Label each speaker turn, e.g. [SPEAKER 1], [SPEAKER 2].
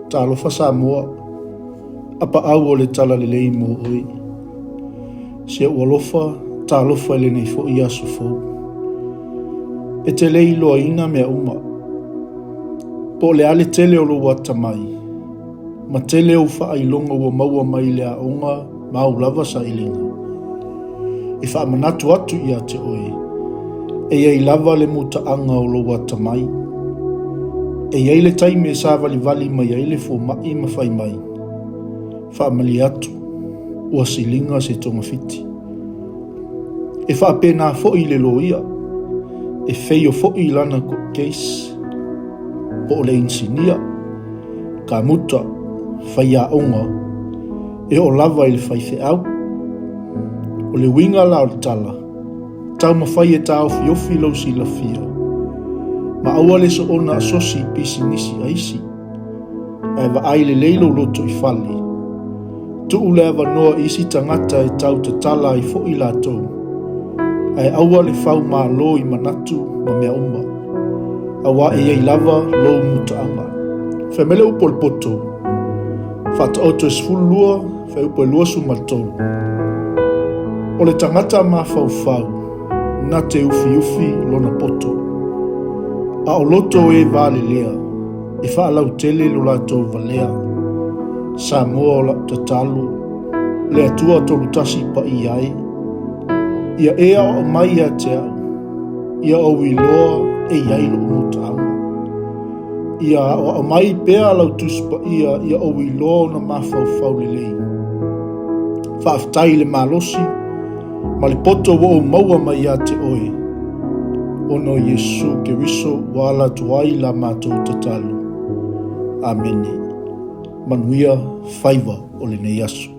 [SPEAKER 1] talofa Samoa APAAU o le talalelei mo oi. Sia ualofa talofa le nei fo ia sufou. E te lei loa ina mea uma. Po le ale tele o lo wata mai. Ma tele o faa ilonga ua maua mai le aonga mau lava sa ilinga. I faa manatu atu ia te oi. E iei lava le mutaanga o lo wata mai. E iei le taime sa vali vali mai iei le fo mai ma fai mai. Faa mali atu ua silinga se tonga fiti. E faa pena fo i le lo ia. E feio fo i lana ko keis. Po le insinia. Ka muta fai a onga. E o lava i le fai fe au. O le winga la o le tala. Tau mawhai e tau fiofi lau si la fia. Ma aua le so ona asosi pisi nisi aisi. E wa ai le leilo loto i fali. Tu ule ava noa isi tangata e tau te tala i fo i la tau. E aua le fau maa lo i manatu ma mea uma. Awa e iei lava lo mutaanga. Femele upo le poto. Faataoto e sfulua, fe upo e lua sumatou. O le tangata ma fau fau. Na te ufi ufi lona poto. A o loto e vale lea. E faa lau tele lo la tau valea. Samoa la tatalu. Le atua tolu tasi pa i ai. Ia ea o mai a te au. Ia o wiloa e iai lo umutaanga. Ia o mai pea lau tuspa ia o wiloa na mafau fau lelei. Faaftai le malosi. Ma le poto wo o maua mai a te oe. Ono Yesu Keriso wala tuai la mātou tatalu. Amene. Manuia faiva o le nei asu.